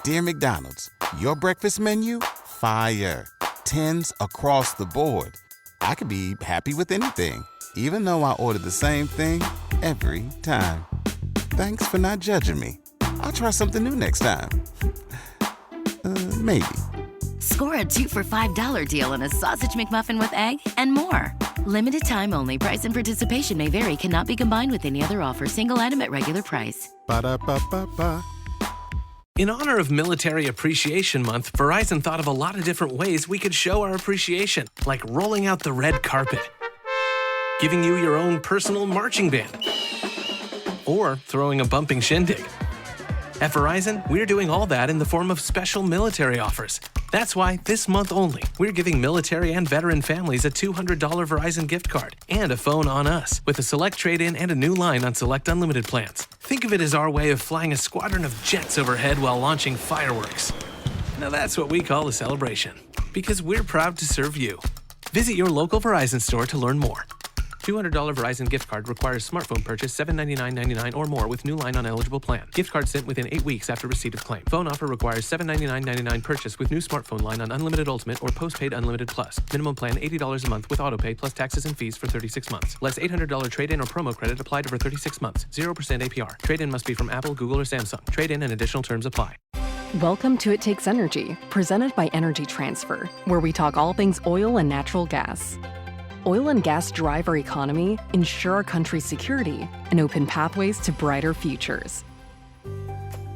Dear McDonald's, your breakfast menu? Fire. 10s across the board. I could be happy with anything, even though I ordered the same thing every time. Thanks for not judging me. I'll try something new next time. Maybe. Score a 2 for $5 deal on a sausage McMuffin with egg and more. Limited time only. Price and participation may vary. Cannot be combined with any other offer. Single item at regular price. Ba-da-ba-ba-ba. In honor of Military Appreciation Month, Verizon thought of a lot of different ways we could show our appreciation, like rolling out the red carpet, giving you your own personal marching band, or throwing a bumping shindig. At Verizon, we're doing all that in the form of special military offers. That's why, this month only, we're giving military and veteran families a $200 Verizon gift card and a phone on us with a select trade-in and a new line on select unlimited plans. Think of it as our way of flying a squadron of jets overhead while launching fireworks. Now that's what we call a celebration, because we're proud to serve you. Visit your local Verizon store to learn more. $200 Verizon gift card requires smartphone purchase $799.99 or more with new line on eligible plan. Gift card sent within 8 weeks after receipt of claim. Phone offer requires $799.99 purchase with new smartphone line on Unlimited Ultimate or Postpaid Unlimited Plus. Minimum plan $80 a month with autopay plus taxes and fees for 36 months. Less $800 trade-in or promo credit applied over 36 months. 0% APR. Trade-in must be from Apple, Google, or Samsung. Trade-in and additional terms apply. Welcome to It Takes Energy, presented by Energy Transfer, where we talk all things oil and natural gas. Oil and gas drive our economy, ensure our country's security, and open pathways to brighter futures.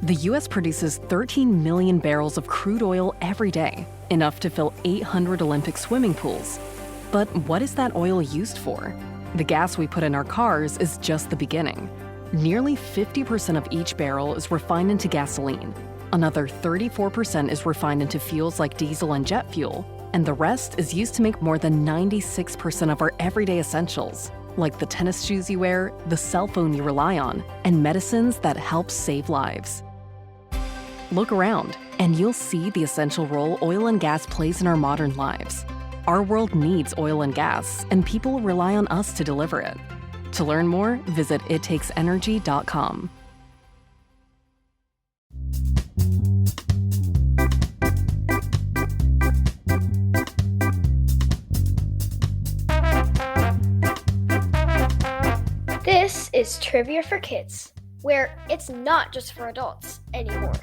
The U.S. produces 13 million barrels of crude oil every day, enough to fill 800 Olympic swimming pools. But what is that oil used for? The gas we put in our cars is just the beginning. Nearly 50% of each barrel is refined into gasoline. Another 34% is refined into fuels like diesel and jet fuel, and the rest is used to make more than 96% of our everyday essentials, like the tennis shoes you wear, the cell phone you rely on, and medicines that help save lives. Look around, and you'll see the essential role oil and gas plays in our modern lives. Our world needs oil and gas, and people rely on us to deliver it. To learn more, visit ittakes.energy.com. This is Trivia for Kids, where it's not just for adults anymore.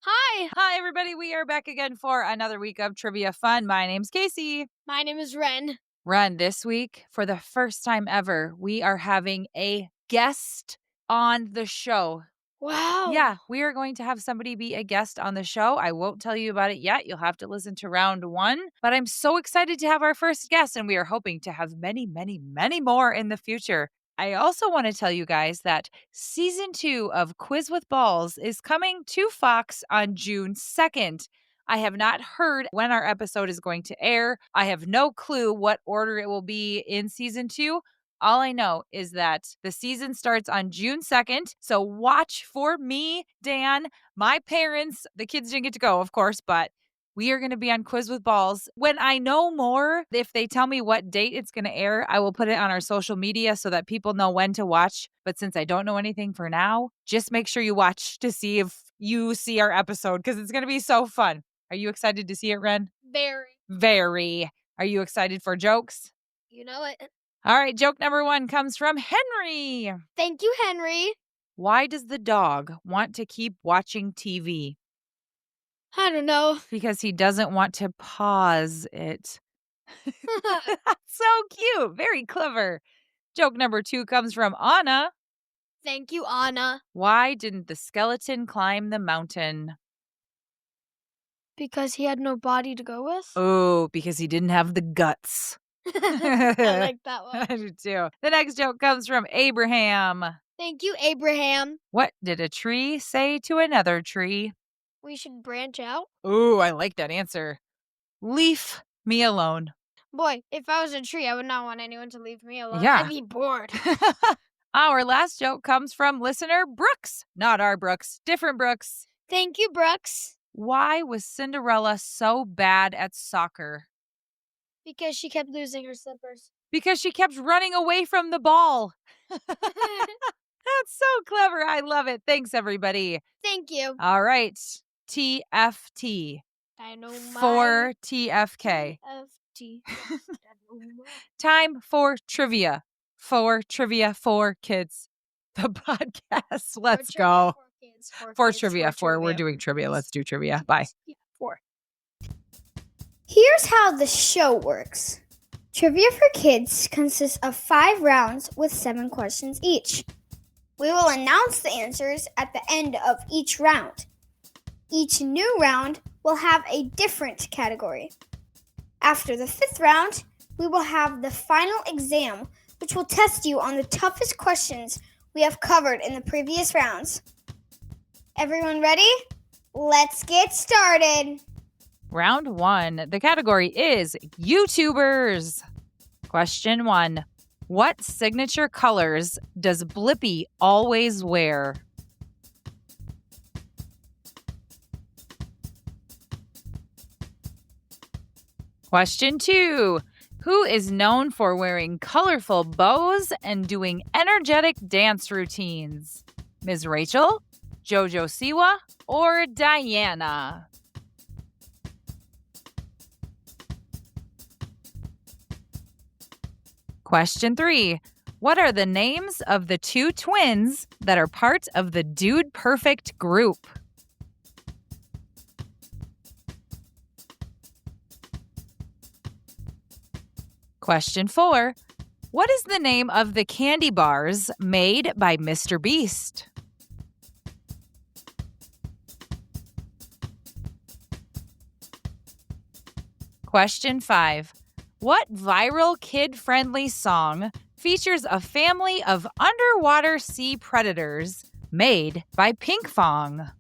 Hi, everybody. We are back again for another week of Trivia Fun. My name's Casey. My name is Ren. Ren, this week, for the first time ever, we are having a guest on the show. Wow. Yeah, we are going to have somebody be a guest on the show. I won't tell you about it yet. You'll have to listen to round 1. But I'm so excited to have our first guest, and we are hoping to have many, many, many more in the future. I also want to tell you guys that season 2 of Quiz with Balls is coming to Fox on June 2nd. I have not heard when our episode is going to air. I have no clue what order it will be in season 2. All I know is that the season starts on June 2nd. So watch for me, Dan, my parents. The kids didn't get to go, of course, but we are going to be on Quiz with Balls. When I know more, if they tell me what date it's going to air, I will put it on our social media so that people know when to watch. But since I don't know anything for now, just make sure you watch to see if you see our episode, because it's going to be so fun. Are you excited to see it, Ren? Very. Are you excited for jokes? You know it. All right, joke number 1 comes from Henry. Thank you, Henry. Why does the dog want to keep watching TV? I don't know. Because he doesn't want to pause it. So cute. Very clever. Joke number 2 comes from Anna. Thank you, Anna. Why didn't the skeleton climb the mountain? Because he had no body to go with? Oh, because he didn't have the guts. I like that one. I do too. The next joke comes from Abraham. Thank you, Abraham. What did a tree say to another tree? We should branch out. Ooh, I like that answer. Leave me alone. Boy, if I was a tree, I would not want anyone to leave me alone. Yeah. I'd be bored. Our last joke comes from listener Brooks. Not our Brooks, different Brooks. Thank you, Brooks. Why was Cinderella so bad at soccer? Because she kept losing her slippers. Because she kept running away from the ball. That's so clever. I love it. Thanks, everybody. Thank you. All right. TFT. For TFK. TFT. Time for trivia. For trivia for kids. The podcast. Let's go. For trivia. We're doing trivia. Let's do trivia. Bye. For. Here's how the show works. Trivia for Kids consists of 5 rounds with 7 questions each. We will announce the answers at the end of each round. Each new round will have a different category. After the 5th round, we will have the final exam, which will test you on the toughest questions we have covered in the previous rounds. Everyone ready? Let's get started. Round 1. The category is YouTubers. Question 1. What signature colors does Blippi always wear? Question 2. Who is known for wearing colorful bows and doing energetic dance routines? Ms. Rachel, JoJo Siwa, or Diana? Question 3. What are the names of the 2 twins that are part of the Dude Perfect group? Question 4. What is the name of the candy bars made by MrBeast? Question 5. What viral kid-friendly song features a family of underwater sea predators made by Pinkfong?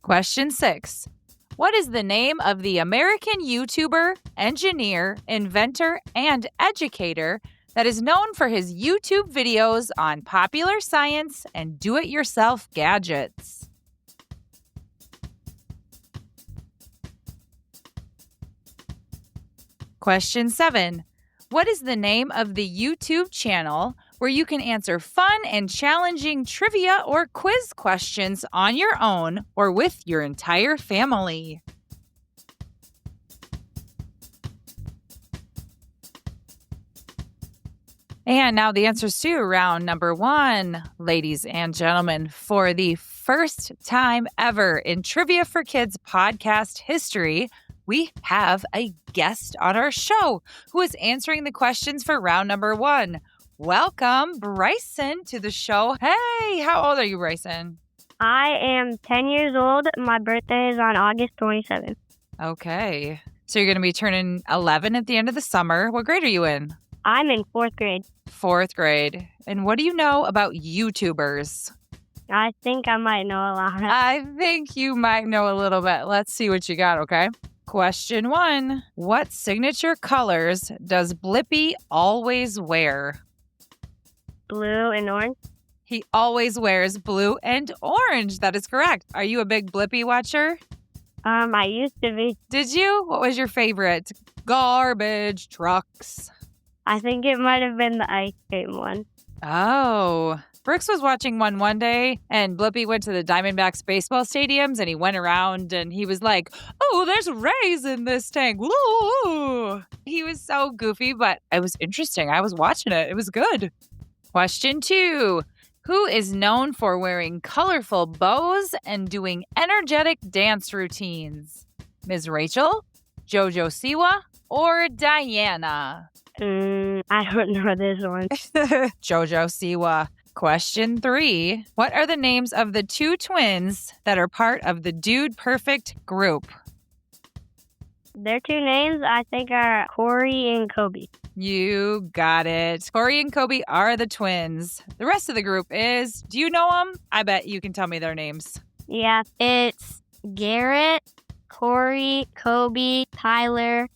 Question 6. What is the name of the American YouTuber, engineer, inventor, and educator that is known for his YouTube videos on popular science and do-it-yourself gadgets? Question 7. What is the name of the YouTube channel where you can answer fun and challenging trivia or quiz questions on your own or with your entire family? And now the answers to round number 1, ladies and gentlemen. For the first time ever in Trivia for Kids podcast history, we have a guest on our show who is answering the questions for round number 1. Welcome, Bryson, to the show. Hey, how old are you, Bryson? I am 10 years old. My birthday is on August 27th. Okay. So you're going to be turning 11 at the end of the summer. What grade are you in? I'm in 4th grade. 4th grade. And what do you know about YouTubers? I think I might know a lot. I think you might know a little bit. Let's see what you got, okay? Question 1. What signature colors does Blippi always wear? Blue and orange. He always wears blue and orange. That is correct. Are you a big Blippi watcher? I used to be. Did you? What was your favorite? Garbage trucks. I think it might have been the ice cream one. Oh. Brooks was watching one day, and Blippi went to the Diamondbacks baseball stadiums, and he went around, and he was like, oh, there's rays in this tank. Woo! He was so goofy, but it was interesting. I was watching it. It was good. Question 2. Who is known for wearing colorful bows and doing energetic dance routines? Ms. Rachel, JoJo Siwa, or Diana? I don't know this one. JoJo Siwa. Question 3. What are the names of the 2 twins that are part of the Dude Perfect group? Their 2 names, I think, are Corey and Kobe. You got it. Corey and Kobe are the twins. The rest of the group is, do you know them? I bet you can tell me their names. Yeah, it's Garrett, Corey, Kobe, Tyler,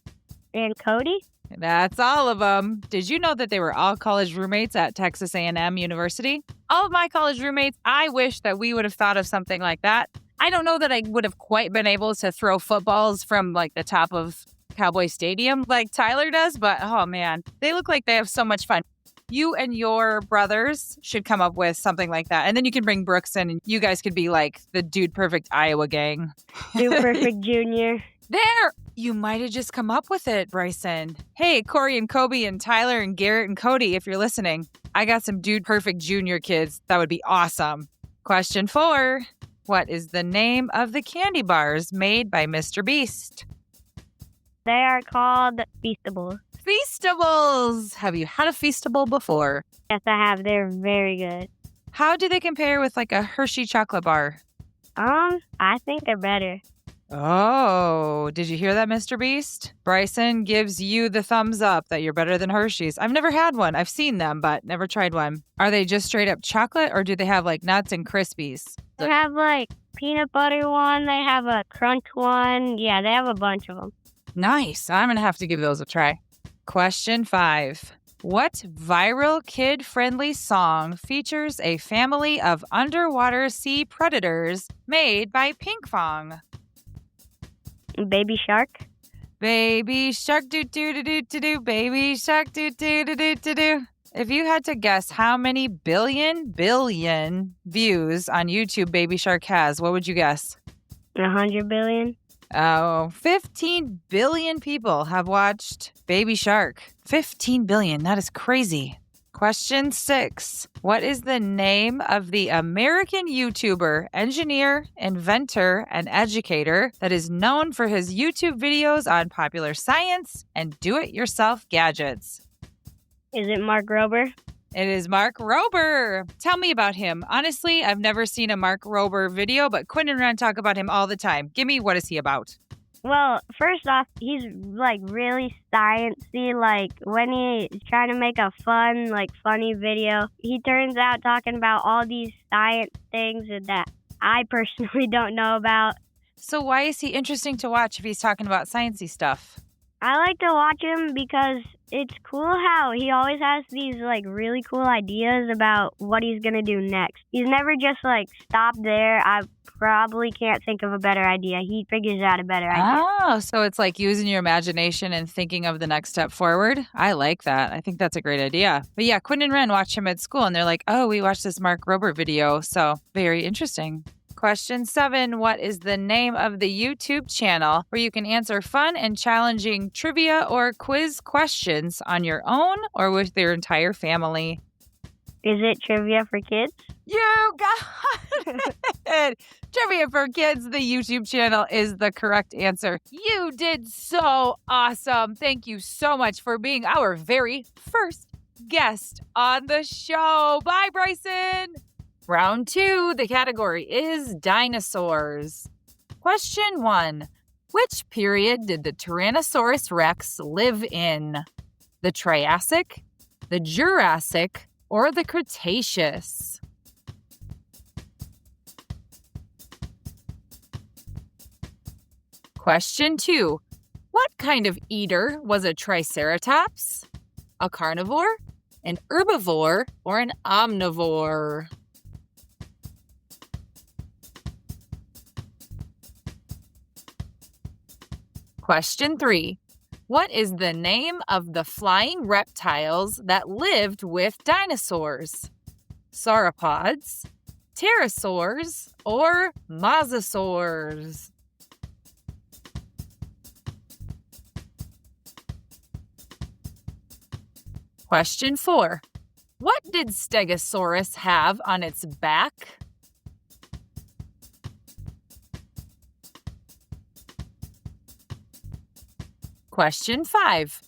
and Cody. That's all of them. Did you know that they were all college roommates at Texas A&M University? All of my college roommates, I wish that we would have thought of something like that I don't know that I would have quite been able to throw footballs from like the top of Cowboy Stadium like Tyler does, but oh man, they look like they have so much fun. You and your brothers should come up with something like that. And then you can bring Brooks in and you guys could be like the Dude Perfect Iowa gang. Dude Perfect Jr. There! You might have just come up with it, Bryson. Hey, Corey and Kobe and Tyler and Garrett and Cody, if you're listening, I got some Dude Perfect Jr. kids. That would be awesome. Question 4. What is the name of the candy bars made by MrBeast? They are called Feastables. Feastables! Have you had a Feastable before? Yes, I have. They're very good. How do they compare with like a Hershey chocolate bar? I think they're better. Oh, did you hear that, MrBeast? Bryson gives you the thumbs up that you're better than Hershey's. I've never had one. I've seen them, but never tried one. Are they just straight up chocolate or do they have like nuts and Crispies? They have like peanut butter one. They have a crunch one. Yeah, they have a bunch of them. Nice. I'm going to have to give those a try. Question 5. What viral kid-friendly song features a family of underwater sea predators made by Pinkfong? Baby Shark. Baby shark do do do do do do. Baby shark do do do do do do. If you had to guess how many billion views on YouTube Baby Shark has, what would you guess? 100 billion. Oh, 15 billion people have watched Baby Shark. 15 billion. That is crazy. Question 6. What is the name of the American YouTuber, engineer, inventor, and educator that is known for his YouTube videos on popular science and do-it-yourself gadgets? Is it Mark Rober? It is Mark Rober. Tell me about him. Honestly, I've never seen a Mark Rober video, but Quinn and Ren talk about him all the time. Give me, what is he about? Well, first off, he's like really sciencey. Like when he's trying to make a fun, like funny video, he turns out talking about all these science things that I personally don't know about. So why is he interesting to watch if he's talking about sciencey stuff? I like to watch him because it's cool how he always has these like really cool ideas about what he's going to do next. He's never just like stopped there. I probably can't think of a better idea. He figures out a better idea. Oh, so it's like using your imagination and thinking of the next step forward. I like that. I think that's a great idea. But yeah, Quinn and Ren watch him at school and they're like, oh, we watched this Mark Rober video. So very interesting. Question 7. What is the name of the YouTube channel where you can answer fun and challenging trivia or quiz questions on your own or with your entire family? Is it Trivia for Kids? You got it! Trivia for Kids, the YouTube channel, is the correct answer. You did so awesome. Thank you so much for being our very first guest on the show. Bye, Bryson! Round 2, the category is dinosaurs. Question 1. Which period did the Tyrannosaurus Rex live in? The Triassic, the Jurassic, or the Cretaceous? Question 2. What kind of eater was a Triceratops? A carnivore, an herbivore, or an omnivore? Question 3. What is the name of the flying reptiles that lived with dinosaurs? Sauropods, pterosaurs, or mosasaurs? Question 4. What did Stegosaurus have on its back? Question 5.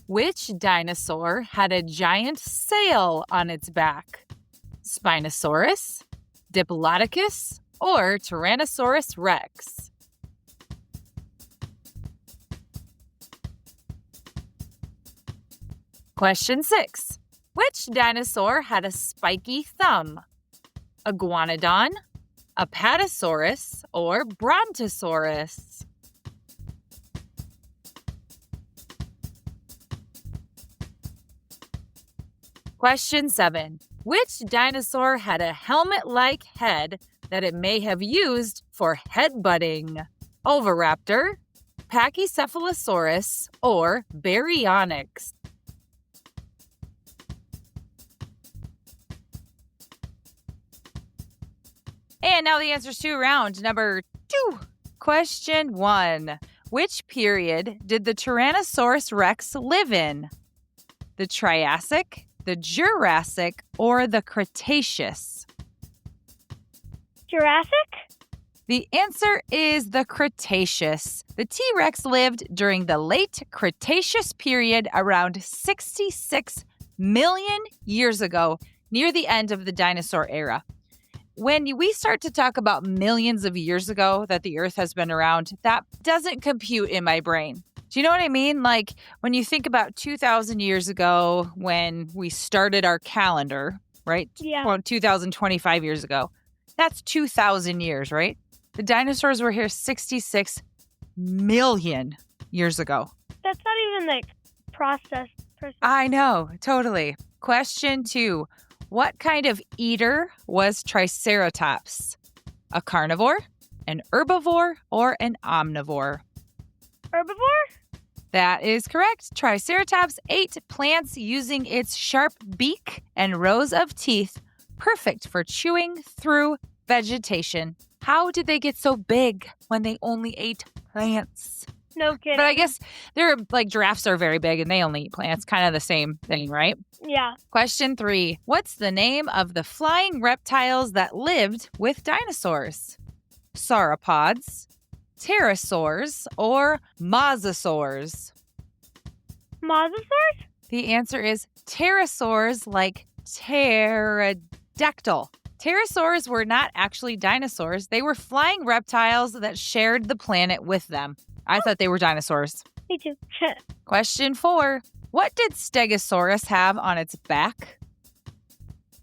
Which dinosaur had a giant sail on its back? Spinosaurus, Diplodocus, or Tyrannosaurus Rex? Question 6. Which dinosaur had a spiky thumb? Iguanodon, Apatosaurus, or Brontosaurus? Question 7. Which dinosaur had a helmet-like head that it may have used for headbutting? Oviraptor, Pachycephalosaurus, or Baryonyx? And now the answers to round number 2. Question 1. Which period did the Tyrannosaurus Rex live in? The Triassic, the Jurassic, or the Cretaceous? Jurassic? The answer is the Cretaceous. The T-Rex lived during the late Cretaceous period around 66 million years ago, near the end of the dinosaur era. When we start to talk about millions of years ago that the Earth has been around, that doesn't compute in my brain. Do you know what I mean? Like when you think about 2,000 years ago when we started our calendar, right? Yeah. Well, 2,025 years ago. That's 2,000 years, right? The dinosaurs were here 66 million years ago. That's not even like processed. I know, totally. Question 2. What kind of eater was Triceratops? A carnivore, an herbivore, or an omnivore? Herbivore? That is correct. Triceratops ate plants using its sharp beak and rows of teeth, perfect for chewing through vegetation. How did they get so big when they only ate plants? No kidding. But I guess they're like giraffes are very big and they only eat plants. Kind of the same thing, right? Yeah. Question 3. What's the name of the flying reptiles that lived with dinosaurs? Sauropods, pterosaurs, or mosasaurs? Mosasaurs? The answer is pterosaurs, like pterodactyl. Pterosaurs were not actually dinosaurs. They were flying reptiles that shared the planet with them. I thought they were dinosaurs. Me too. Question 4. What did Stegosaurus have on its back?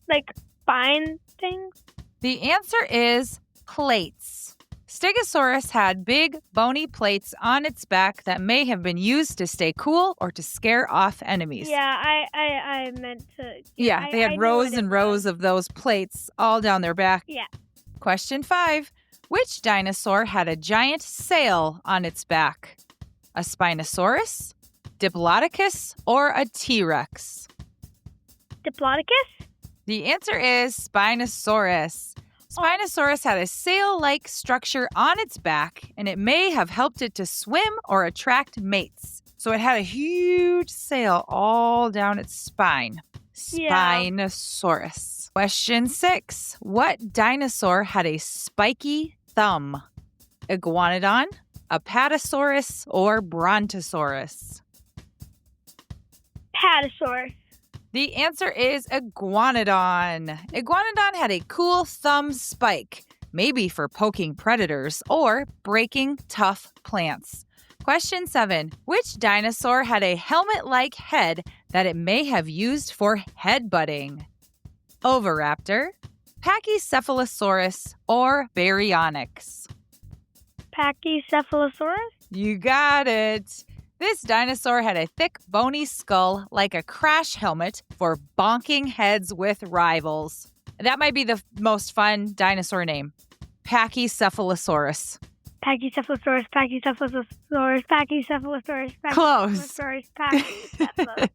Like spine things? The answer is plates. Stegosaurus had big, bony plates on its back that may have been used to stay cool or to scare off enemies. Yeah, I meant to. Yeah, they had rows and rows of those plates all down their back. Yeah. Question 5. Which dinosaur had a giant sail on its back? A Spinosaurus, Diplodocus, or a T-Rex? Diplodocus? The answer is Spinosaurus. Spinosaurus had a sail-like structure on its back, and it may have helped it to swim or attract mates. So it had a huge sail all down its spine. Spinosaurus. Question 6. What dinosaur had a spiky thumb? Iguanodon, Apatosaurus, or Brontosaurus? Apatosaurus. The answer is Iguanodon. Iguanodon had a cool thumb spike, maybe for poking predators or breaking tough plants. Question 7. Which dinosaur had a helmet-like head that it may have used for headbutting? Oviraptor, Pachycephalosaurus, or Baryonyx? Pachycephalosaurus? You got it. This dinosaur had a thick, bony skull like a crash helmet for bonking heads with rivals. That might be the most fun dinosaur name. Pachycephalosaurus. Pachycephalosaurus, Pachycephalosaurus, Pachycephalosaurus, Close. Pachycephalosaurus.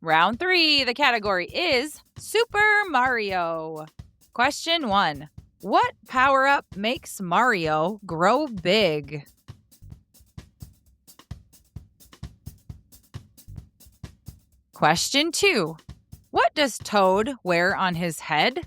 Round 3. The category is Super Mario. Question 1. What power-up makes Mario grow big? Question 2. What does Toad wear on his head?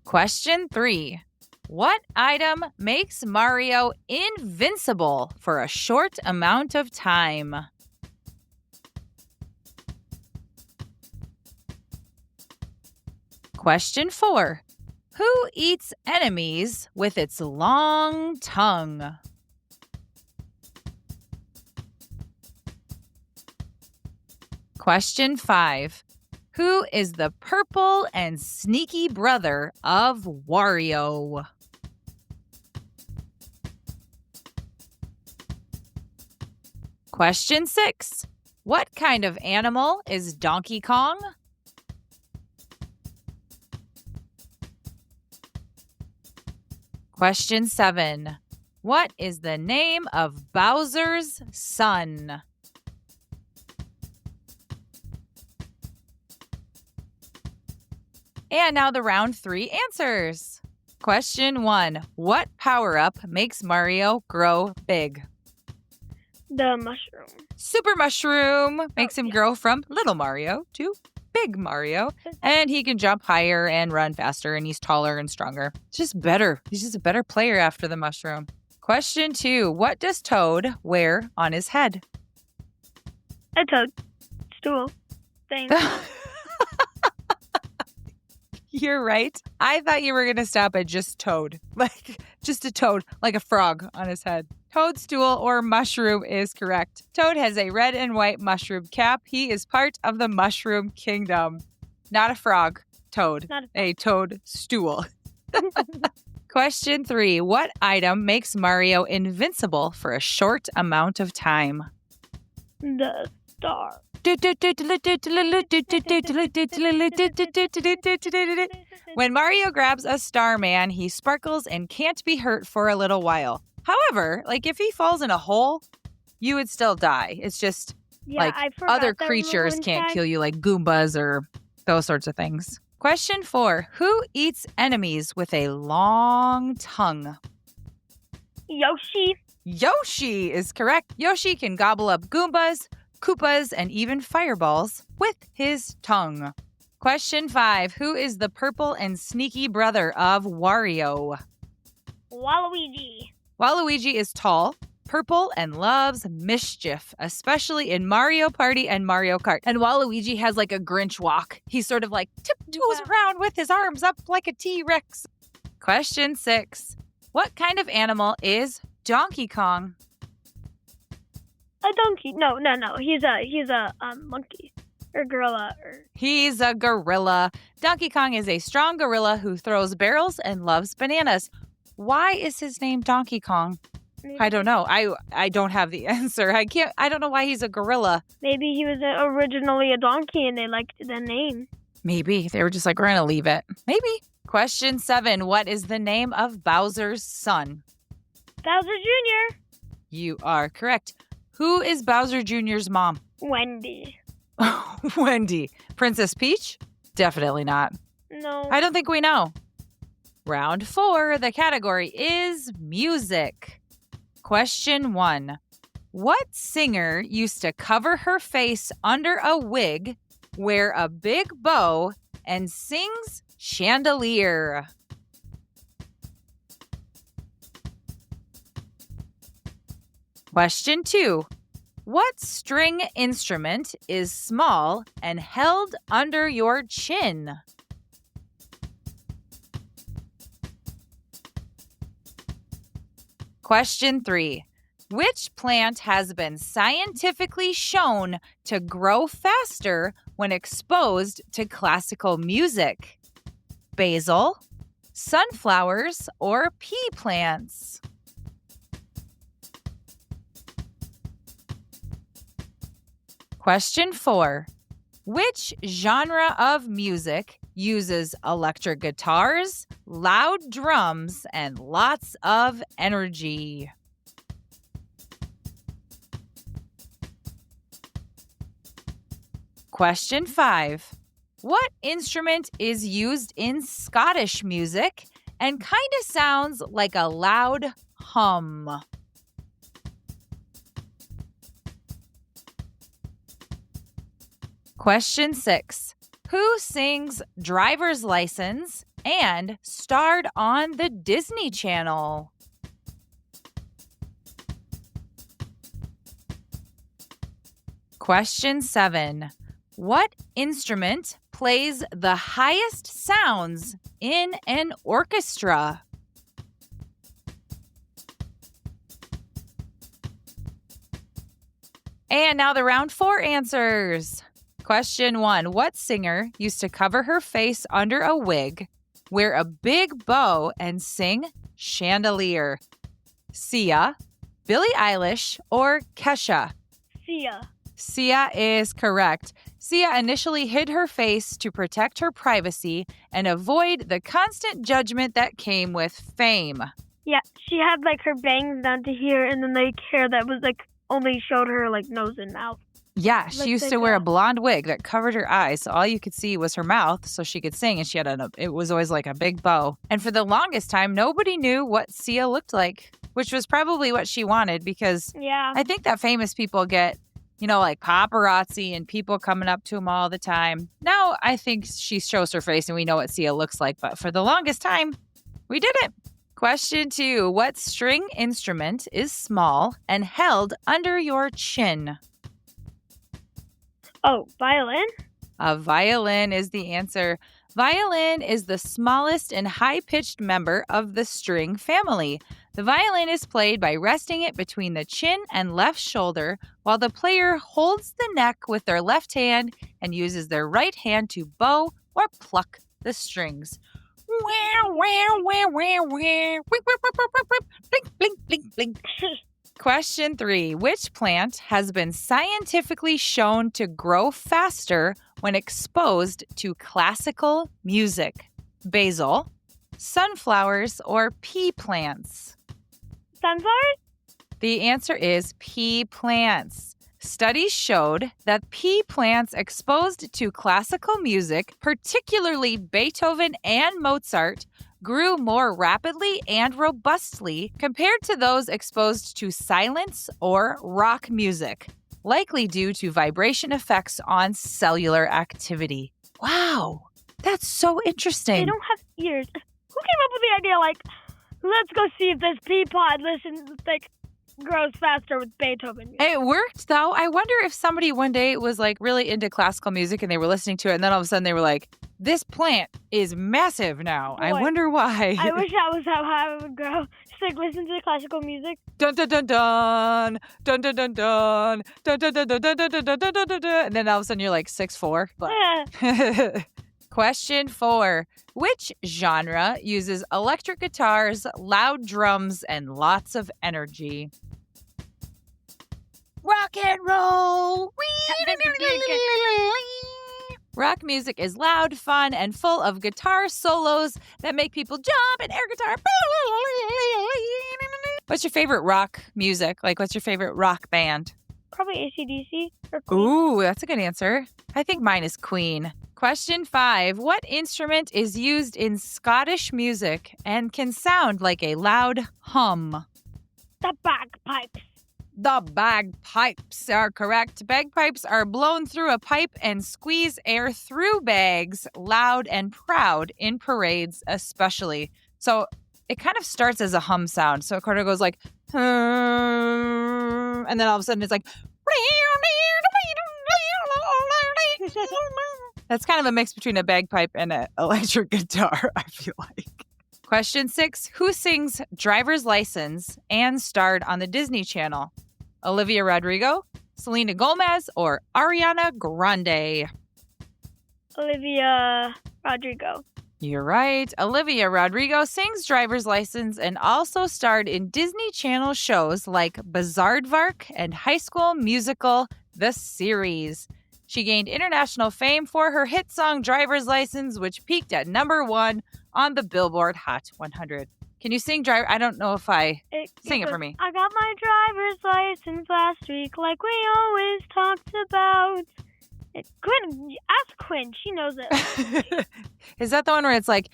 Question 3. What item makes Mario invincible for a short amount of time? Question 4. Who eats enemies with its long tongue? Question 5. Who is the purple and sneaky brother of Wario? Question 6. What kind of animal is Donkey Kong? Question 7. What is the name of Bowser's son? And now the round 3 answers. Question 1. What power-up makes Mario grow big? The mushroom. Super Mushroom makes him grow from little Mario to big Mario. And he can jump higher and run faster, and he's taller and stronger. It's just better. He's just a better player after the mushroom. Question 2. What does Toad wear on his head? A toadstool thing. You're right. I thought you were going to stop at just Toad. Like, just a toad, like a frog on his head. Toadstool or mushroom is correct. Toad has a red and white mushroom cap. He is part of the mushroom kingdom. Not a frog, Toad. Not a toadstool. Question 3. What item makes Mario invincible for a short amount of time? The star. When Mario grabs a Starman, he sparkles and can't be hurt for a little while. However, like if he falls in a hole, you would still die. It's just like other creatures can't kill you, like Goombas or those sorts of things. Question 4. Who eats enemies with a long tongue? Yoshi. Yoshi is correct. Yoshi can gobble up Goombas, Koopas, and even fireballs with his tongue. Question 5. Who is the purple and sneaky brother of Wario? Waluigi. Waluigi is tall, purple, and loves mischief, especially in Mario Party and Mario Kart. And Waluigi has like a Grinch walk. He sort of like tiptoes around with his arms up like a T-Rex. Question 6. What kind of animal is Donkey Kong? A donkey. No. He's a monkey or gorilla. He's a gorilla. Donkey Kong is a strong gorilla who throws barrels and loves bananas. Why is his name Donkey Kong? Maybe. I don't know. I don't have the answer. I don't know why he's a gorilla. Maybe he was originally a donkey and they liked the name. Maybe. They were just like, we're going to leave it. Maybe. Question 7. What is the name of Bowser's son? Bowser Jr. You are correct. Who is Bowser Jr.'s mom? Wendy. Wendy. Princess Peach? Definitely not. No. I don't think we know. Round 4. The category is music. Question 1. What singer used to cover her face under a wig, wear a big bow, and sings Chandelier? Question 2. What string instrument is small and held under your chin? Question 3. Which plant has been scientifically shown to grow faster when exposed to classical music? Basil, sunflowers, or pea plants? Question 4. Which genre of music uses electric guitars, loud drums, and lots of energy? Question 5. What instrument is used in Scottish music and kind of sounds like a loud hum? Question 6. Who sings Driver's License and starred on the Disney Channel? Question 7. What instrument plays the highest sounds in an orchestra? And now the round 4 answers. Question 1. What singer used to cover her face under a wig, wear a big bow, and sing Chandelier? Sia, Billie Eilish, or Kesha? Sia. Sia is correct. Sia initially hid her face to protect her privacy and avoid the constant judgment that came with fame. Yeah, she had like her bangs down to here, and then like hair that was like only showed her like nose and mouth. Yeah, she used to wear a blonde wig that covered her eyes, so all you could see was her mouth, so she could sing, and she had it was always like a big bow. And for the longest time, nobody knew what Sia looked like, which was probably what she wanted, because I think that famous people get, like paparazzi and people coming up to them all the time. Now I think she shows her face and we know what Sia looks like, but for the longest time, we didn't. Question 2, what string instrument is small and held under your chin? Oh, violin? A violin is the answer. Violin is the smallest and high-pitched member of the string family. The violin is played by resting it between the chin and left shoulder while the player holds the neck with their left hand and uses their right hand to bow or pluck the strings. Blink, blink, blink, blink. Question 3. Which plant has been scientifically shown to grow faster when exposed to classical music? Basil, sunflowers, or pea plants? Sunflowers? The answer is pea plants. Studies showed that pea plants exposed to classical music, particularly Beethoven and Mozart, grew more rapidly and robustly compared to those exposed to silence or rock music, likely due to vibration effects on cellular activity. Wow, that's so interesting. They don't have ears. Who came up with the idea, like, let's go see if this pea pod grows faster with Beethoven music? It worked, though. I wonder if somebody one day was, really into classical music and they were listening to it, and then all of a sudden they were like, this plant is massive now. Boy, I wonder why. I wish that was how high it would grow. Just, listen to the classical music. Dun, dun, dun, dun. Dun, dun, dun, dun. Dun, dun, dun, dun, dun, dun, dun, dun, dun, dun, dun. And then all of a sudden you're 6'4". But... Question 4. Which genre uses electric guitars, loud drums, and lots of energy? Rock and roll. Rock music is loud, fun, and full of guitar solos that make people jump and air guitar. What's your favorite rock music? What's your favorite rock band? Probably AC/DC or Queen. Ooh, that's a good answer. I think mine is Queen. Question 5. What instrument is used in Scottish music and can sound like a loud hum? The bagpipes. The bagpipes are correct. Bagpipes are blown through a pipe and squeeze air through bags, loud and proud in parades especially. So it kind of starts as a hum sound. So it kind of goes like, and then all of a sudden it's like, that's kind of a mix between a bagpipe and an electric guitar, I feel like. Question 6. Who sings Driver's License and starred on the Disney Channel? Olivia Rodrigo, Selena Gomez, or Ariana Grande? Olivia Rodrigo. You're right. Olivia Rodrigo sings Driver's License and also starred in Disney Channel shows like Bizaardvark and High School Musical, the series. She gained international fame for her hit song Driver's License, which peaked at number 1 on the Billboard Hot 100. Can you sing Driver? I don't know if sing it for me. I got my driver's license last week like we always talked about. Quinn, ask Quinn. She knows it. Is that the one where it's like,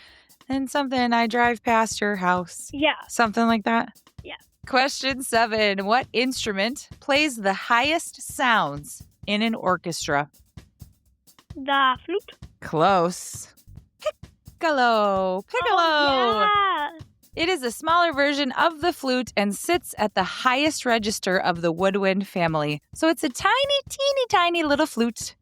and something I drive past your house? Yeah. Something like that? Yeah. Question 7. What instrument plays the highest sounds in an orchestra? The flute. Close. Piccolo. Oh, yeah. It is a smaller version of the flute and sits at the highest register of the woodwind family. So it's a tiny, teeny, tiny little flute.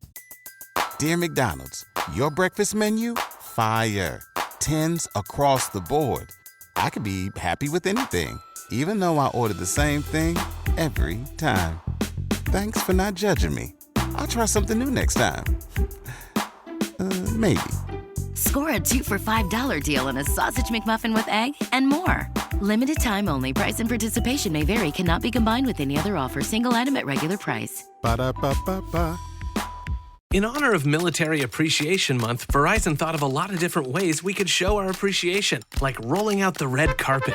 Dear McDonald's, your breakfast menu? Fire. 10s across the board. I could be happy with anything, even though I ordered the same thing every time. Thanks for not judging me. I'll try something new next time. Maybe. Score a 2 for $5 deal on a sausage McMuffin with egg and more. Limited time only. Price and participation may vary. Cannot be combined with any other offer. Single item at regular price. Ba-da-ba-ba-ba. In honor of Military Appreciation Month, Verizon thought of a lot of different ways we could show our appreciation, like rolling out the red carpet,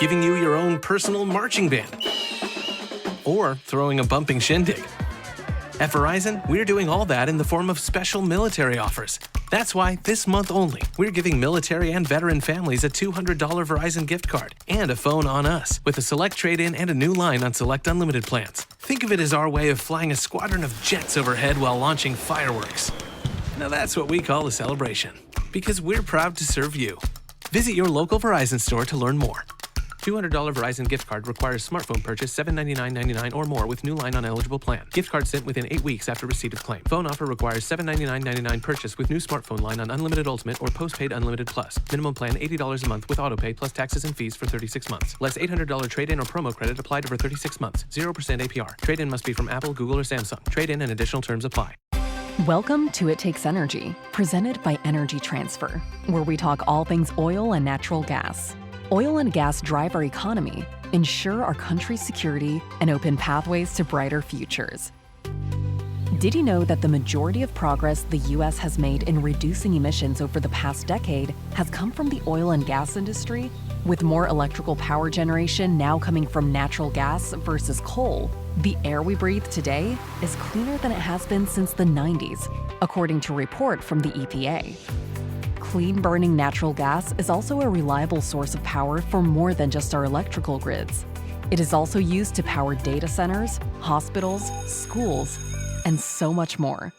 giving you your own personal marching band, or throwing a bumping shindig. At Verizon, we're doing all that in the form of special military offers. That's why this month only, we're giving military and veteran families a $200 Verizon gift card and a phone on us with a select trade-in and a new line on select unlimited plans. Think of it as our way of flying a squadron of jets overhead while launching fireworks. Now that's what we call a celebration, because we're proud to serve you. Visit your local Verizon store to learn more. $200 Verizon gift card requires smartphone purchase $799.99 or more with new line on eligible plan. Gift card sent within 8 weeks after receipt of claim. Phone offer requires $799.99 purchase with new smartphone line on unlimited ultimate or postpaid unlimited plus. Minimum plan $80 a month with autopay plus taxes and fees for 36 months. Less $800 trade-in or promo credit applied over 36 months. 0% APR. Trade-in must be from Apple, Google, or Samsung. Trade-in and additional terms apply. Welcome to It Takes Energy, presented by Energy Transfer, where we talk all things oil and natural gas. Oil and gas drive our economy, ensure our country's security, and open pathways to brighter futures. Did you know that the majority of progress the U.S. has made in reducing emissions over the past decade has come from the oil and gas industry, with more electrical power generation now coming from natural gas versus coal? The air we breathe today is cleaner than it has been since the 90s, according to a report from the EPA. Clean-burning natural gas is also a reliable source of power for more than just our electrical grids. It is also used to power data centers, hospitals, schools, and so much more.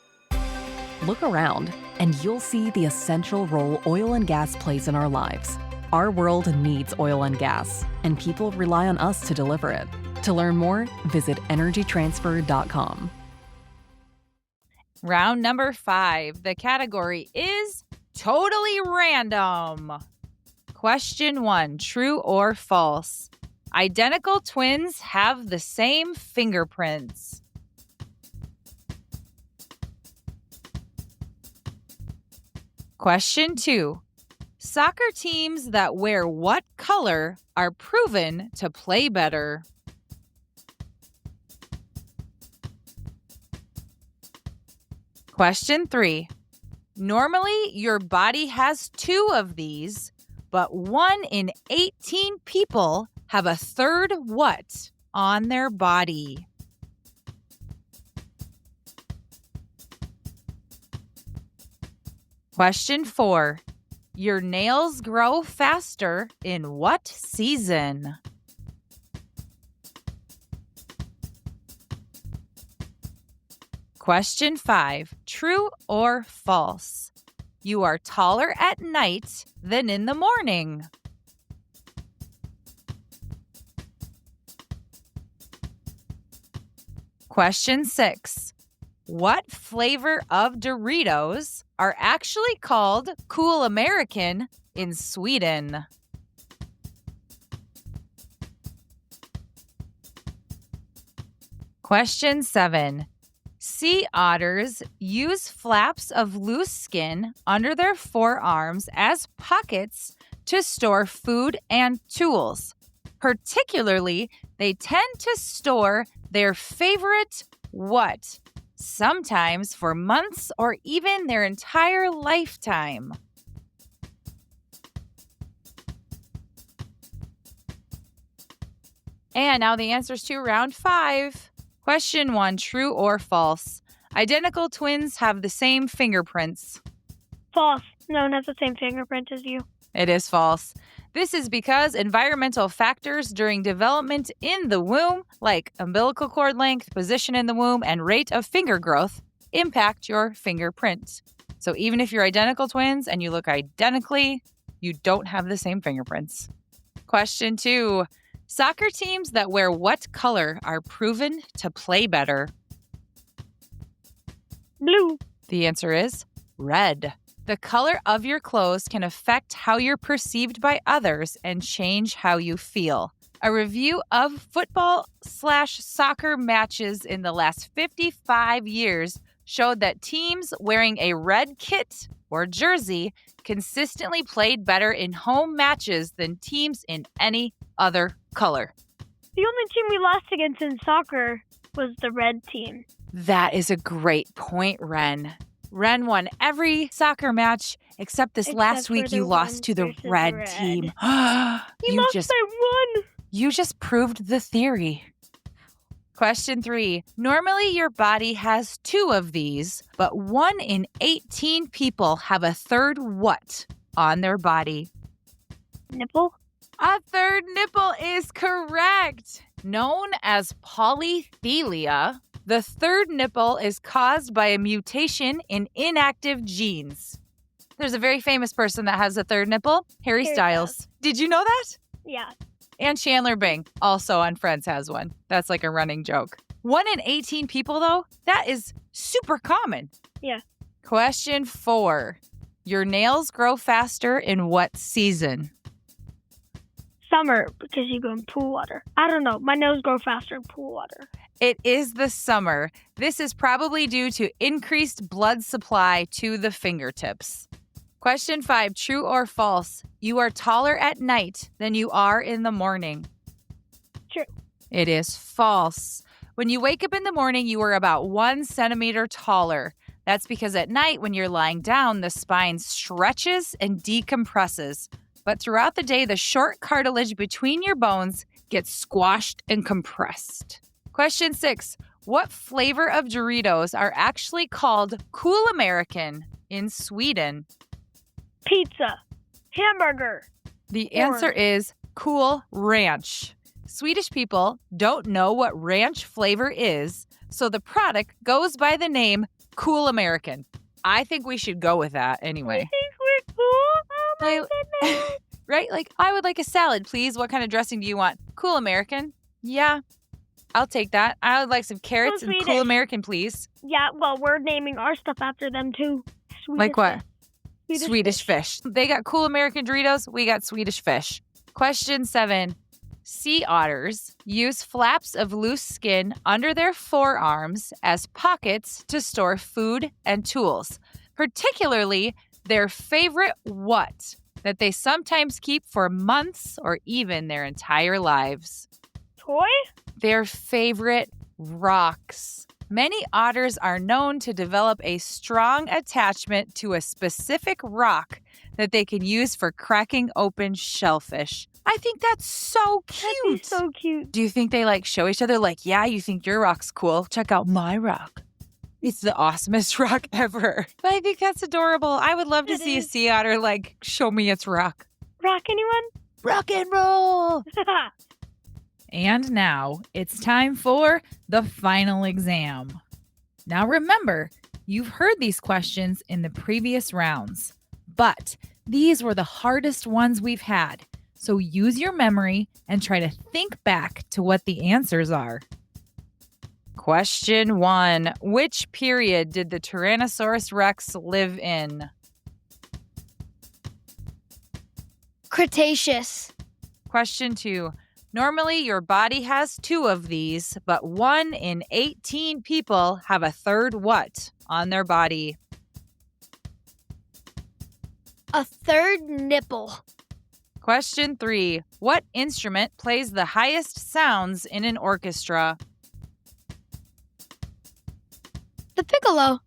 Look around, and you'll see the essential role oil and gas plays in our lives. Our world needs oil and gas, and people rely on us to deliver it. To learn more, visit energytransfer.com. Round number 5. The category is totally random. Question 1, true or false? Identical twins have the same fingerprints. Question 2, soccer teams that wear what color are proven to play better? Question 3, normally your body has 2 of these, but 1 in 18 people have a third what on their body? Question 4, your nails grow faster in what season? Question 5, true or false? You are taller at night than in the morning. Question 6, what flavor of Doritos are actually called Cool American in Sweden? Question 7, sea otters use flaps of loose skin under their forearms as pockets to store food and tools. Particularly, they tend to store their favorite what? Sometimes for months or even their entire lifetime. And now the answers to round 5. Question 1, true or false? Identical twins have the same fingerprints. False. No one has the same fingerprint as you. It is false. This is because environmental factors during development in the womb, like umbilical cord length, position in the womb, and rate of finger growth, impact your fingerprint. So even if you're identical twins and you look identically, you don't have the same fingerprints. Question 2. Soccer teams that wear what color are proven to play better? Blue. The answer is red. The color of your clothes can affect how you're perceived by others and change how you feel. A review of football/soccer matches in the last 55 years showed that teams wearing a red kit or jersey consistently played better in home matches than teams in any other color. The only team we lost against in soccer was the red team. That is a great point, Ren. Ren won every soccer match except this last week you lost to the red team. He lost by 1. You just proved the theory. Question 3. Normally your body has 2 of these, but 1 in 18 people have a third what on their body? Nipple? A third nipple is correct. Known as polythelia, the third nipple is caused by a mutation in inactive genes. There's a very famous person that has a third nipple, Harry Styles. Did you know that? Yeah. And Chandler Bing, also on Friends, has one. That's like a running joke. 1 in 18 people, though, that is super common. Yeah. Question 4. Your nails grow faster in what season? Summer, because you go in pool water. I don't know. My nails grow faster in pool water. It is the summer. This is probably due to increased blood supply to the fingertips. Question 5, true or false? You are taller at night than you are in the morning. True. It is false. When you wake up in the morning, you are about 1 centimeter taller. That's because at night, when you're lying down, the spine stretches and decompresses. But throughout the day, the short cartilage between your bones gets squashed and compressed. Question 6, what flavor of Doritos are actually called Cool American in Sweden? Pizza. Hamburger. The answer is Cool Ranch. Swedish people don't know what ranch flavor is, so the product goes by the name Cool American. I think we should go with that anyway. You think we're cool? Oh my goodness. Right? Like, I would like a salad, please. What kind of dressing do you want? Cool American. Yeah, I'll take that. I would like some carrots and Cool American, please. Yeah, well, we're naming our stuff after them, too. Like what? Swedish fish. They got Cool American Doritos. We got Swedish fish. Question 7. Sea otters use flaps of loose skin under their forearms as pockets to store food and tools, particularly their favorite what that they sometimes keep for months or even their entire lives. Toy? Their favorite rocks. Many otters are known to develop a strong attachment to a specific rock that they can use for cracking open shellfish. I think that's so cute. That'd be so cute. Do you think they like show each other like, yeah, you think your rock's cool? Check out my rock. It's the awesomest rock ever. But I think that's adorable. I would love to see a sea otter like show me its rock. Rock, anyone? Rock and roll. And now it's time for the final exam. Now remember, you've heard these questions in the previous rounds, but these were the hardest ones we've had. So use your memory and try to think back to what the answers are. Question 1. Which period did the Tyrannosaurus Rex live in? Cretaceous. Question 2. Normally, your body has 2 of these, but 1 in 18 people have a third what on their body? A third nipple. Question 3. What instrument plays the highest sounds in an orchestra? The piccolo.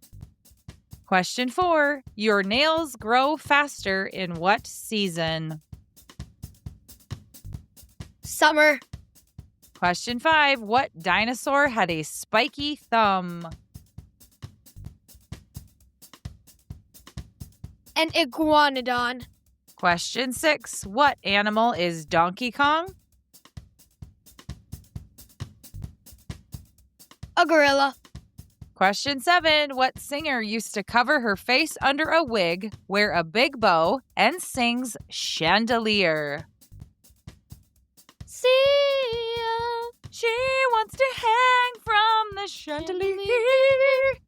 Question 4. Your nails grow faster in what season? Summer. Question 5. What dinosaur had a spiky thumb? An iguanodon. Question 6. What animal is Donkey Kong? A gorilla. Question 7. What singer used to cover her face under a wig, wear a big bow, and sings Chandelier? Sia. She wants to hang from the chandelier.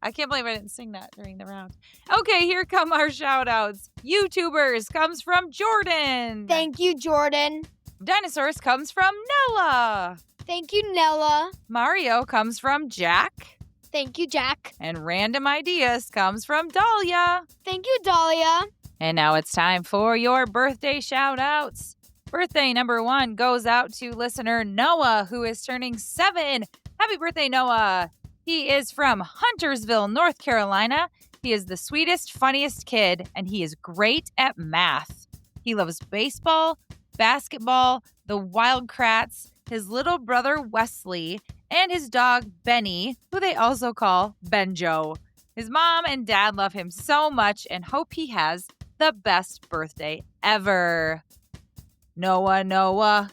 I can't believe I didn't sing that during the round. Okay, here come our shout-outs. YouTubers comes from Jordan. Thank you, Jordan. Dinosaurs comes from Nella. Thank you, Nella. Mario comes from Jack. Thank you, Jack. And Random Ideas comes from Dahlia. Thank you, Dahlia. And now it's time for your birthday shout-outs. Birthday number 1 goes out to listener Noah, who is turning 7. Happy birthday, Noah. He is from Huntersville, North Carolina, He is the sweetest, funniest kid, and he is great at math. He loves baseball, basketball, the Wild Kratts, his little brother Wesley, and his dog Benny, who they also call Benjo. His mom and dad love him so much and hope he has the best birthday ever. Noah,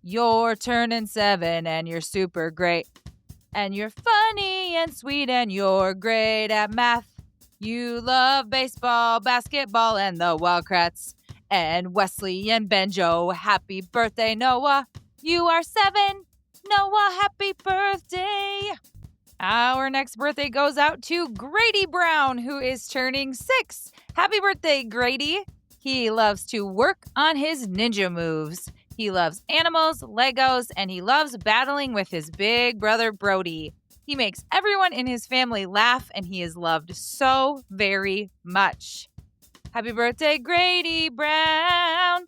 you're turning 7 and you're super great. And you're funny and sweet and you're great at math. You love baseball, basketball, and the Wild Kratts. And Wesley and Benjo, happy birthday, Noah. You are 7. Noah, happy birthday. Our next birthday goes out to Grady Brown, who is turning 6. Happy birthday, Grady. He loves to work on his ninja moves. He loves animals, Legos, and he loves battling with his big brother Brody. He makes everyone in his family laugh, and he is loved so very much. Happy birthday, Grady Brown.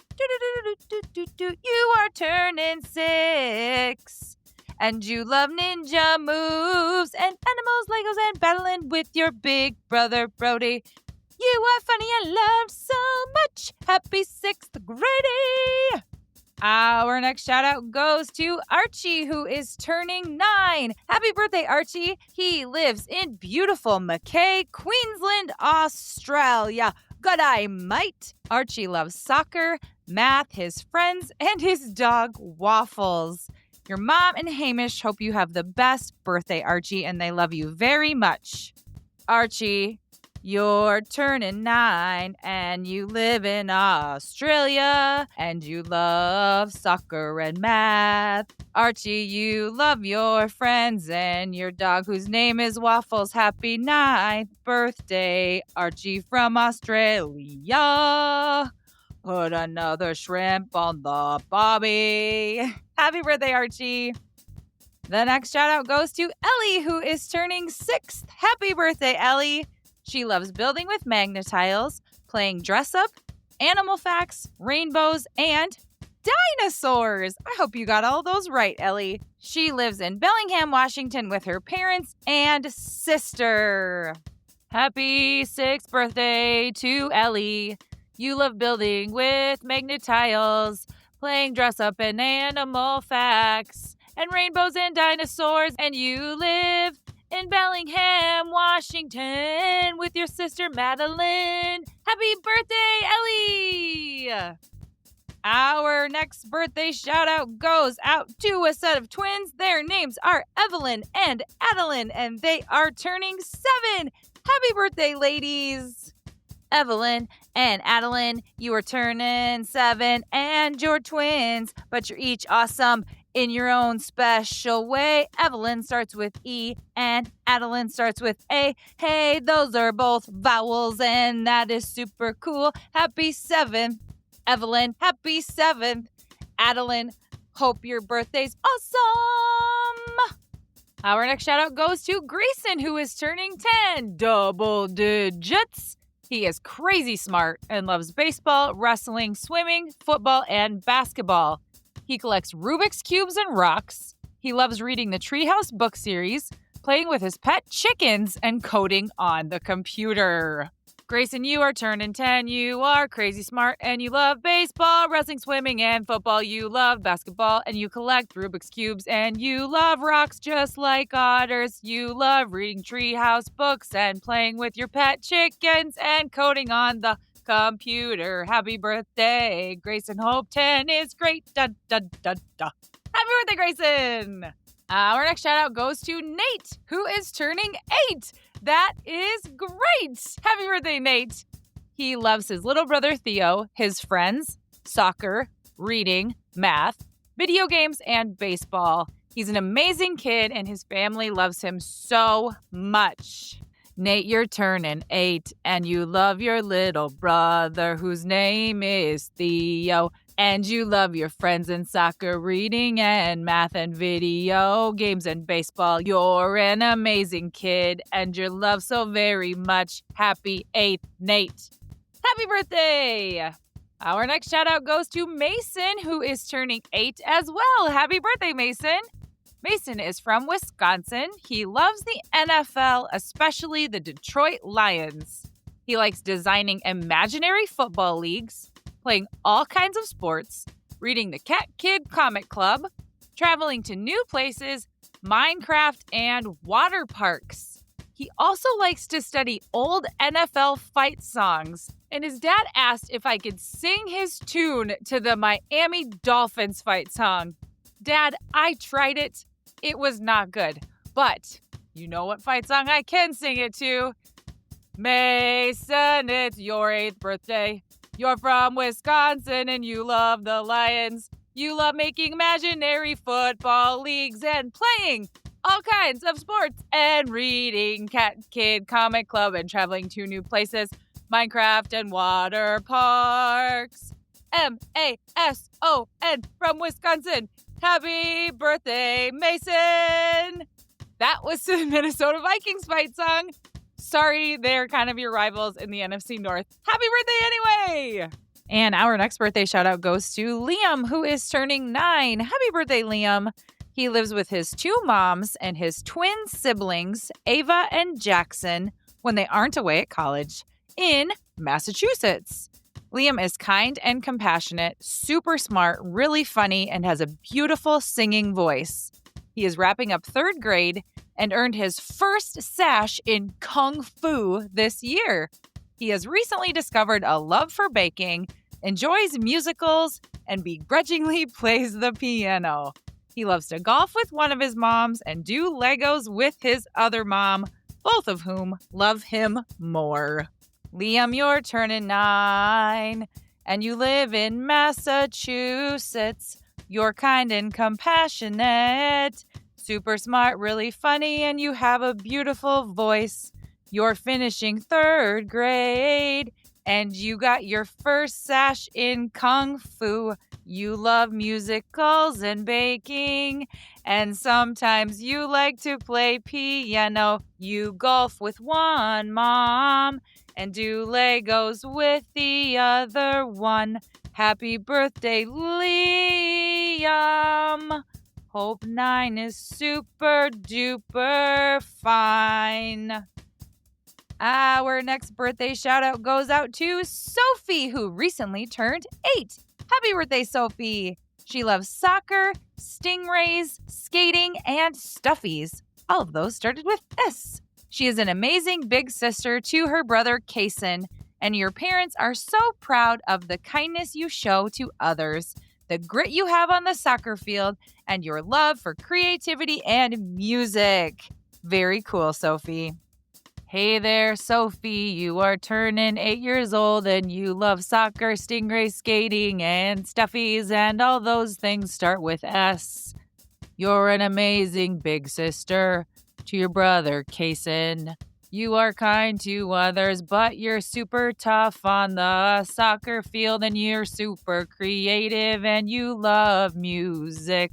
You are turning 6. And you love ninja moves and animals, Legos, and battling with your big brother Brody. You are funny and loved so much. Happy 6th, Grady. Our next shout out goes to Archie, who is turning 9. Happy birthday, Archie. He lives in beautiful Mackay, Queensland, Australia. G'day, mate. Archie loves soccer, math, his friends, and his dog, Waffles. Your mom and Hamish hope you have the best birthday, Archie, and they love you very much. Archie, you're turning 9, and you live in Australia, and you love soccer and math. Archie, you love your friends and your dog, whose name is Waffles. Happy 9th birthday, Archie from Australia. Put another shrimp on the bobby. Happy birthday, Archie. The next shout out goes to Ellie, who is turning 6th. Happy birthday, Ellie. She loves building with Magnetiles, playing dress up, animal facts, rainbows, and dinosaurs. I hope you got all those right, Ellie. She lives in Bellingham, Washington with her parents and sister. Happy 6th birthday to Ellie. You love building with Magnetiles, playing dress up and animal facts, and rainbows and dinosaurs, and you live in Bellingham, Washington with your sister Madeline. Happy birthday, Ellie! Our next birthday shout out goes out to a set of twins. Their names are Evelyn and Adeline, and they are turning 7. Happy birthday, ladies! Evelyn and Adeline, you are turning 7 and you're twins, but you're each awesome in your own special way. Evelyn starts with E and Adeline starts with A. Hey, those are both vowels and that is super cool. Happy 7th, Evelyn. Happy 7th, Adeline. Hope your birthday's awesome. Our next shout out goes to Grayson, who is turning 10. Double digits. He is crazy smart and loves baseball, wrestling, swimming, football, and basketball. He collects Rubik's Cubes and rocks. He loves reading the Treehouse book series, playing with his pet chickens, and coding on the computer. Grayson, you are turning 10. You are crazy smart, and you love baseball, wrestling, swimming, and football. You love basketball, and you collect Rubik's Cubes, and you love rocks just like otters. You love reading Treehouse books and playing with your pet chickens and coding on the computer. Happy birthday, Grayson. Hope 10 is great. Da, da, da, da. Happy birthday, Grayson. Our next shout out goes to Nate, who is turning 8. That is great. Happy birthday, Nate. He loves his little brother, Theo, his friends, soccer, reading, math, video games, and baseball. He's an amazing kid, and his family loves him so much. Nate, you're turning 8, and you love your little brother, whose name is Theo. And you love your friends in soccer, reading, and math, and video games, and baseball. You're an amazing kid, and you're loved so very much. Happy 8th, Nate. Happy birthday! Our next shout out goes to Mason, who is turning 8 as well. Happy birthday, Mason. Mason is from Wisconsin. He loves the NFL, especially the Detroit Lions. He likes designing imaginary football leagues, playing all kinds of sports, reading the Cat Kid Comic Club, traveling to new places, Minecraft, and water parks. He also likes to study old NFL fight songs, and his dad asked if I could sing his tune to the Miami Dolphins fight song. Dad, I tried it. It was not good. But you know what fight song I can sing it to? Mason, it's your 8th birthday. You're from Wisconsin and you love the Lions. You love making imaginary football leagues and playing all kinds of sports and reading Cat Kid Comic Club and traveling to new places, Minecraft and water parks. M-A-S-O-N from Wisconsin. Happy birthday, Mason! That was the Minnesota Vikings fight song. Sorry, they're kind of your rivals in the NFC North. Happy birthday anyway! And our next birthday shout out goes to Liam, who is turning 9. Happy birthday, Liam. He lives with his 2 moms and his twin siblings, Ava and Jackson, when they aren't away at college in Massachusetts. Liam is kind and compassionate, super smart, really funny, and has a beautiful singing voice. He is wrapping up 3rd grade and earned his first sash in Kung Fu this year. He has recently discovered a love for baking, enjoys musicals, and begrudgingly plays the piano. He loves to golf with one of his moms and do Legos with his other mom, both of whom love him more. Liam, you're turning 9, and you live in Massachusetts. You're kind and compassionate, super smart, really funny, and you have a beautiful voice. You're finishing 3rd grade, and you got your first sash in Kung Fu. You love musicals and baking, and sometimes you like to play piano. You golf with one mom and do Legos with the other one. Happy birthday, Liam. Hope 9 is super duper fine. Our next birthday shout out goes out to Sophie, who recently turned 8. Happy birthday, Sophie. She loves soccer, stingrays, skating, and stuffies. All of those started with S. She is an amazing big sister to her brother, Kason, and your parents are so proud of the kindness you show to others, the grit you have on the soccer field, and your love for creativity and music. Very cool, Sophie. Hey there, Sophie. You are turning 8 years old and you love soccer, stingray, skating, and stuffies, and all those things start with S. You're an amazing big sister to your brother, Kason. You are kind to others, but you're super tough on the soccer field, and you're super creative, and you love music.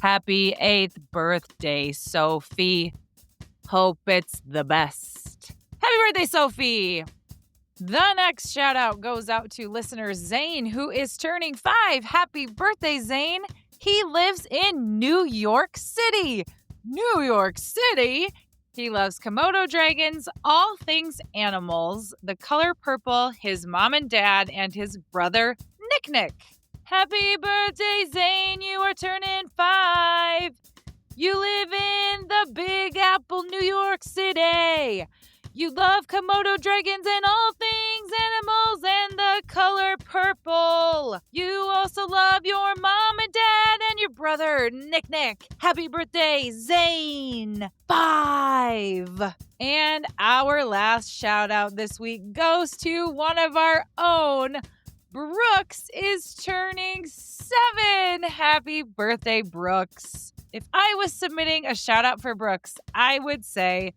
Happy 8th birthday, Sophie. Hope it's the best. Happy birthday, Sophie! The next shout out goes out to listener Zane, who is turning 5. Happy birthday, Zane! He lives in New York City. New York City? He loves Komodo dragons, all things animals, the color purple, his mom and dad, and his brother, Nick. Happy birthday, Zane! You are turning 5. You live in the Big Apple, New York City. You love Komodo dragons and all things animals and the color purple. You also love your mom and dad and your brother, Nick. Happy birthday, Zane. 5. And our last shout out this week goes to one of our own. Brooks is turning 7. Happy birthday, Brooks. If I was submitting a shout out for Brooks, I would say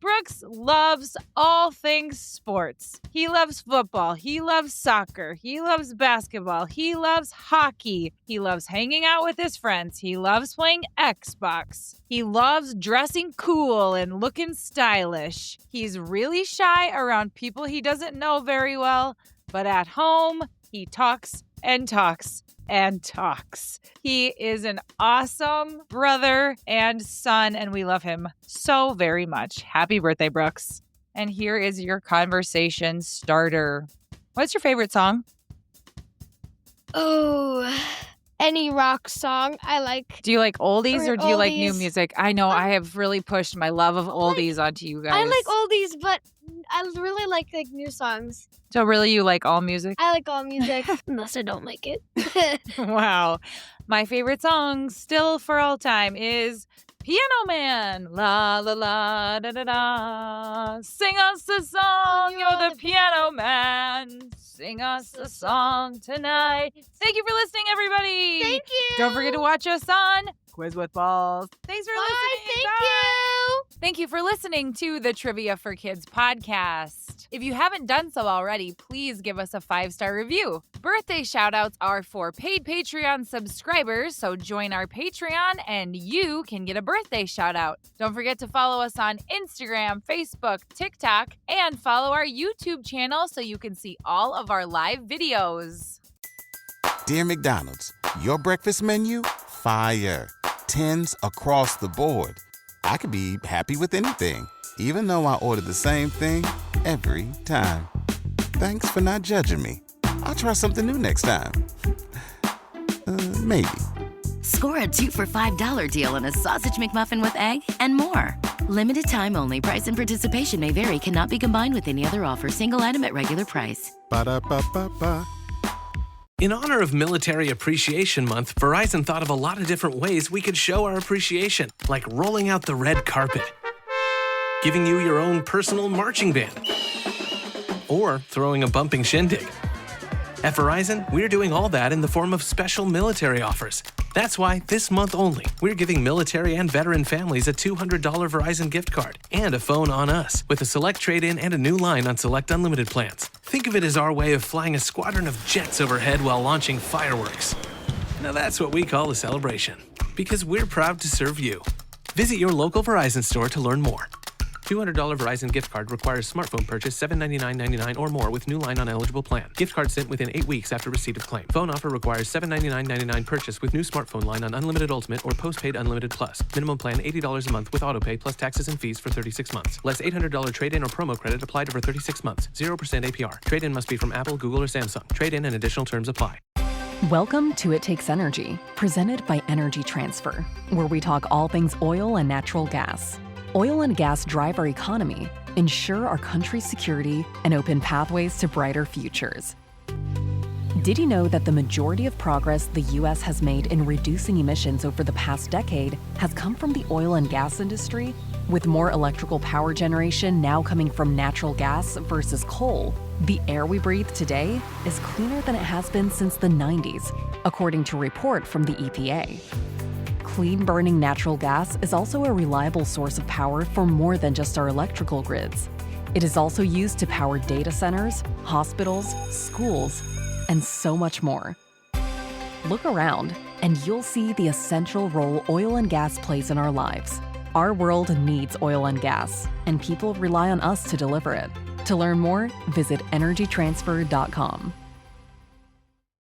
Brooks loves all things sports. He loves football. He loves soccer. He loves basketball. He loves hockey. He loves hanging out with his friends. He loves playing Xbox. He loves dressing cool and looking stylish. He's really shy around people he doesn't know very well, but at home, he talks and talks and talks. He is an awesome brother and son, and we love him so very much. Happy birthday, Brooks. And here is your conversation starter. What's your favorite song? Oh, any rock song I like. Do you like oldies or do you like new oldies. music? I know I have really pushed my love of oldies onto you guys. I like oldies, but I really like new songs. So really you like all music? I like all music, unless I don't like it. Wow. My favorite song still for all time is Piano Man. La la la da da da. Sing us a song, you're the piano man. Sing us a song tonight. Thank you for listening, everybody. Thank you. Don't forget to watch us on Quiz with Balls. Thanks for listening. Thank Bye. you. Thank you for listening to the Trivia for Kids podcast. If you haven't done so already, please give us a 5-star review. Birthday shoutouts are for paid Patreon subscribers, so join our Patreon and you can get a birthday shoutout. Don't forget to follow us on Instagram, Facebook, TikTok, and follow our YouTube channel so you can see all of our live videos. Dear McDonald's, your breakfast menu? Fire. 10s across the board. I could be happy with anything, even though I order the same thing every time. Thanks for not judging me. I'll try something new next time. Maybe. Score a 2 for $5 deal on a sausage McMuffin with egg and more. Limited time only. Price and participation may vary. Cannot be combined with any other offer. Single item at regular price. Ba-da-ba-ba-ba. In honor of Military Appreciation Month, Verizon thought of a lot of different ways we could show our appreciation, like rolling out the red carpet, giving you your own personal marching band, or throwing a bumping shindig. At Verizon, we're doing all that in the form of special military offers. That's why, this month only, we're giving military and veteran families a $200 Verizon gift card and a phone on us with a select trade-in and a new line on select unlimited plans. Think of it as our way of flying a squadron of jets overhead while launching fireworks. Now that's what we call a celebration, because we're proud to serve you. Visit your local Verizon store to learn more. $200 Verizon gift card requires smartphone purchase $799.99 or more with new line on eligible plan. Gift card sent within 8 weeks after receipt of claim. Phone offer requires $799.99 purchase with new smartphone line on Unlimited Ultimate or Postpaid Unlimited Plus. Minimum plan $80 a month with autopay plus taxes and fees for 36 months. Less $800 trade-in or promo credit applied over 36 months. 0% APR. Trade-in must be from Apple, Google, or Samsung. Trade-in and additional terms apply. Welcome to It Takes Energy, presented by Energy Transfer, where we talk all things oil and natural gas. Oil and gas drive our economy, ensure our country's security, and open pathways to brighter futures. Did you know that the majority of progress the U.S. has made in reducing emissions over the past decade has come from the oil and gas industry, with more electrical power generation now coming from natural gas versus coal? The air we breathe today is cleaner than it has been since the 90s, according to a report from the EPA. Clean-burning natural gas is also a reliable source of power for more than just our electrical grids. It is also used to power data centers, hospitals, schools, and so much more. Look around, and you'll see the essential role oil and gas plays in our lives. Our world needs oil and gas, and people rely on us to deliver it. To learn more, visit energytransfer.com.